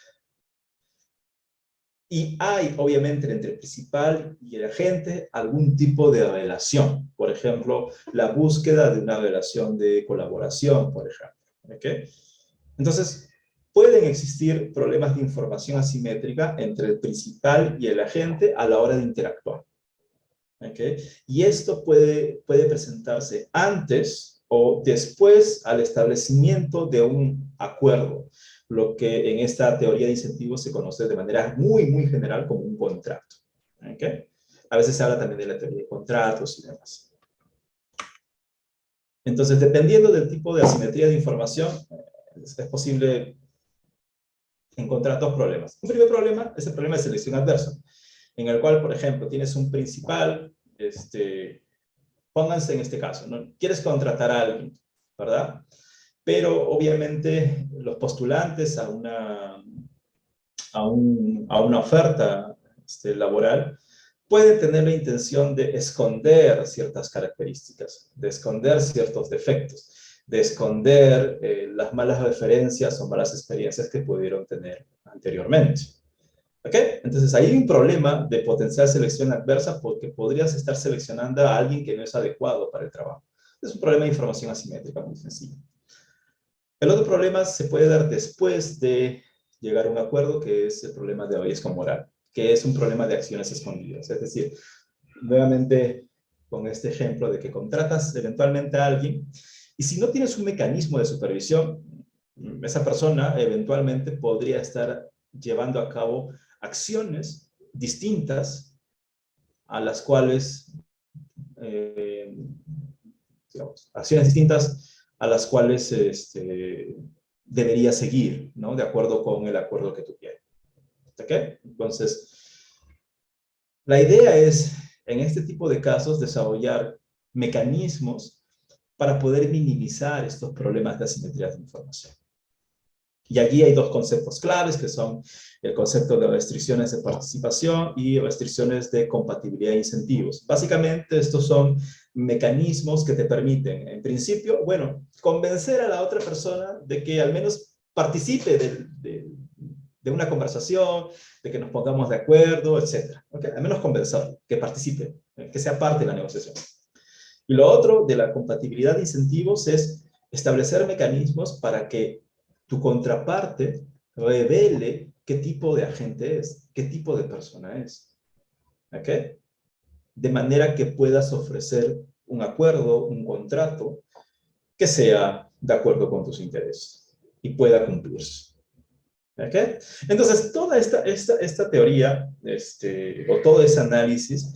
y hay, obviamente, entre el principal y el agente algún tipo de relación. Por ejemplo, la búsqueda de una relación de colaboración, por ejemplo. ¿Ok? Entonces, pueden existir problemas de información asimétrica entre el principal y el agente a la hora de interactuar. ¿Ok? Y esto puede presentarse antes o después al establecimiento de un acuerdo, lo que en esta teoría de incentivos se conoce de manera muy, muy general como un contrato. ¿Ok? A veces se habla también de la teoría de contratos y demás. Entonces, dependiendo del tipo de asimetría de información, es posible encontrar dos problemas. Un primer problema es el problema de selección adversa, en el cual, por ejemplo, tienes un principal, pónganse en este caso, ¿no? Quieres contratar a alguien, ¿verdad? Pero obviamente los postulantes a una oferta laboral pueden tener la intención de esconder ciertas características, de esconder ciertos defectos, de esconder las malas referencias o malas experiencias que pudieron tener anteriormente. ¿Ok? Entonces ahí hay un problema de potencial selección adversa porque podrías estar seleccionando a alguien que no es adecuado para el trabajo. Es un problema de información asimétrica muy sencillo. El otro problema se puede dar después de llegar a un acuerdo, que es el problema de riesgo moral, que es un problema de acciones escondidas. Es decir, nuevamente con este ejemplo de que contratas eventualmente a alguien y si no tienes un mecanismo de supervisión, esa persona eventualmente podría estar llevando a cabo acciones distintas a las cuales, debería seguir, ¿no? De acuerdo con el acuerdo que tú quieres. ¿Ok? Entonces, la idea es, en este tipo de casos, desarrollar mecanismos para poder minimizar estos problemas de asimetría de información. Y allí hay dos conceptos claves, que son el concepto de restricciones de participación y restricciones de compatibilidad de incentivos. Básicamente, estos son mecanismos que te permiten, en principio, bueno, convencer a la otra persona de que al menos participe de una conversación, de que nos pongamos de acuerdo, etc. ¿Okay? Al menos convencerlo, que participe, que sea parte de la negociación. Y lo otro de la compatibilidad de incentivos es establecer mecanismos para que tu contraparte revele qué tipo de agente es, qué tipo de persona es. ¿Ok? De manera que puedas ofrecer un acuerdo, un contrato, que sea de acuerdo con tus intereses y pueda cumplirse. ¿Ok? Entonces, toda esta teoría, o todo ese análisis,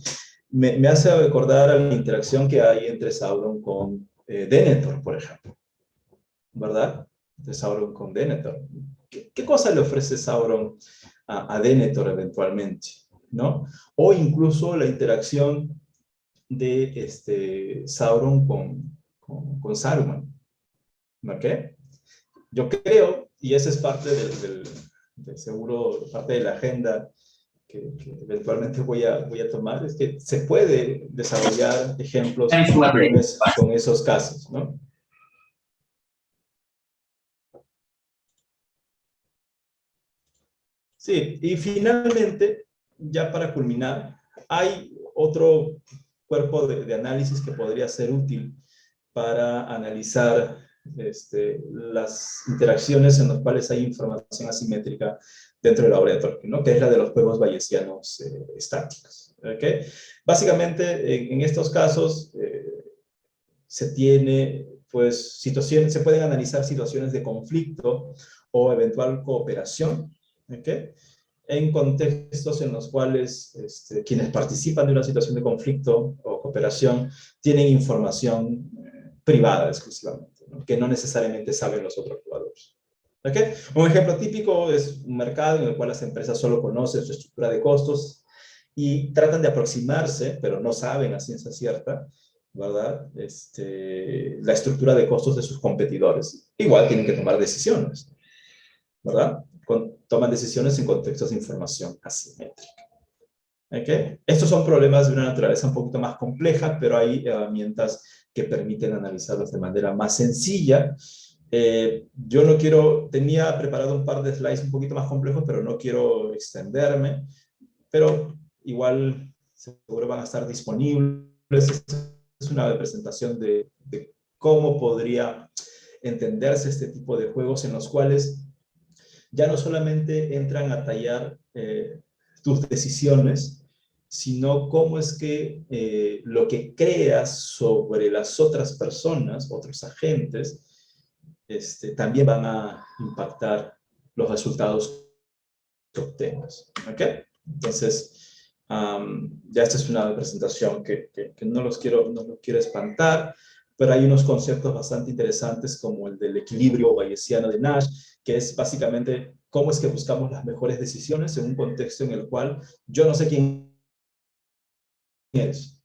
me hace recordar a la interacción que hay entre Sauron con Denethor, por ejemplo. ¿Verdad? De Sauron con Denethor. ¿Qué cosa le ofrece Sauron a Denethor eventualmente? ¿No? O incluso la interacción de Sauron con Saruman. ¿Ok? Yo creo, y esa es parte del seguro, parte de la agenda que eventualmente voy a tomar, es que se puede desarrollar ejemplos con esos casos, ¿no? Sí, y finalmente, ya para culminar, hay otro cuerpo de análisis que podría ser útil para analizar las interacciones en las cuales hay información asimétrica dentro de la obra de Tolkien, ¿no? Que es la de los juegos bayesianos estáticos. ¿Okay? Básicamente, en estos casos, se tiene, pues, situaciones, se pueden analizar situaciones de conflicto o eventual cooperación, ¿okay? En contextos en los cuales quienes participan de una situación de conflicto o cooperación tienen información privada exclusivamente, ¿no? Que no necesariamente saben los otros jugadores. ¿Okay? Un ejemplo típico es un mercado en el cual las empresas solo conocen su estructura de costos y tratan de aproximarse, pero no saben a ciencia cierta, ¿verdad? La estructura de costos de sus competidores. Igual tienen que tomar decisiones, ¿verdad? Toman decisiones en contextos de información asimétrica. ¿Okay? Estos son problemas de una naturaleza un poquito más compleja, pero hay herramientas que permiten analizarlos de manera más sencilla. Yo no quiero, tenía preparado un par de slides un poquito más complejos, pero no quiero extenderme, pero igual seguro van a estar disponibles. Esta es una presentación de cómo podría entenderse este tipo de juegos en los cuales ya no solamente entran a tallar tus decisiones, sino cómo es que lo que creas sobre las otras personas, otros agentes, también van a impactar los resultados que obtengas. ¿Okay? Entonces, ya esta es una presentación que no los quiero espantar, pero hay unos conceptos bastante interesantes como el del equilibrio bayesiano de Nash, que es básicamente cómo es que buscamos las mejores decisiones en un contexto en el cual yo no sé quién eres,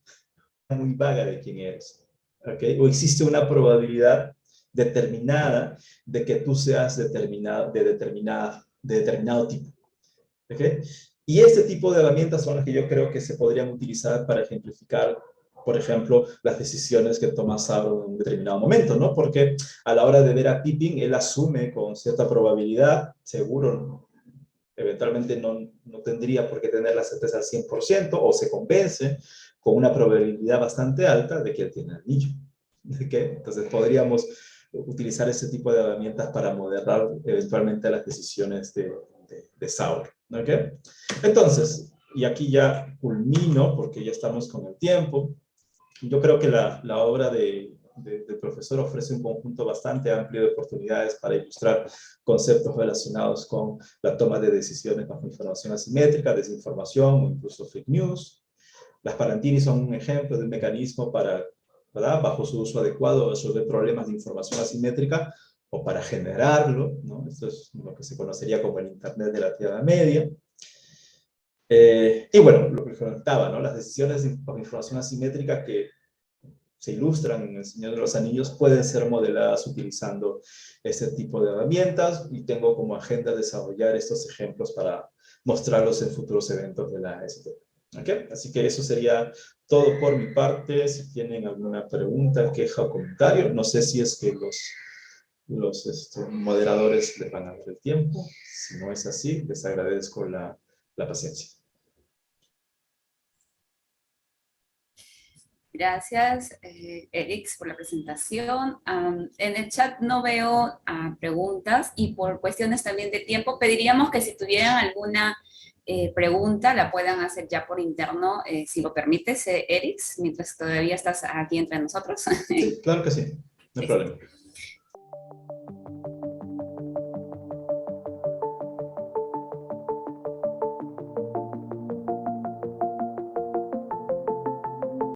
muy vaga de quién eres, ¿okay? O existe una probabilidad determinada de que tú seas de determinado tipo, ¿okay? Y este tipo de herramientas son las que yo creo que se podrían utilizar para ejemplificar, por ejemplo, las decisiones que toma Sauron en un determinado momento, ¿no? Porque a la hora de ver a Pippin, él asume con cierta probabilidad, seguro, eventualmente no tendría por qué tener la certeza al 100%, o se convence con una probabilidad bastante alta de que él tiene el anillo. ¿Okay? Entonces podríamos utilizar ese tipo de herramientas para modelar eventualmente las decisiones de Sauron. ¿Okay? Entonces, y aquí ya culmino, porque ya estamos con el tiempo. Yo creo que la obra del profesor ofrece un conjunto bastante amplio de oportunidades para ilustrar conceptos relacionados con la toma de decisiones bajo información asimétrica, desinformación o incluso fake news. Las Palantini son un ejemplo de un mecanismo para, ¿verdad?, bajo su uso adecuado, resolver problemas de información asimétrica o para generarlo, ¿no? Esto es lo que se conocería como el Internet de la Tierra Media. Y bueno, lo que comentaba, ¿no? Las decisiones bajo información asimétrica que se ilustran en El Señor de los Anillos pueden ser modeladas utilizando este tipo de herramientas, y tengo como agenda desarrollar estos ejemplos para mostrarlos en futuros eventos de la STP. ¿Okay? Así que eso sería todo por mi parte. Si tienen alguna pregunta, queja o comentario, no sé si es que los moderadores les van a dar el tiempo. Si no es así, les agradezco la paciencia.
Gracias, Erix, por la presentación. En el chat no veo preguntas, y por cuestiones también de tiempo, pediríamos que si tuvieran alguna pregunta la puedan hacer ya por interno, si lo permites, Erix, mientras todavía estás aquí entre nosotros.
Sí, claro que sí, no hay problema.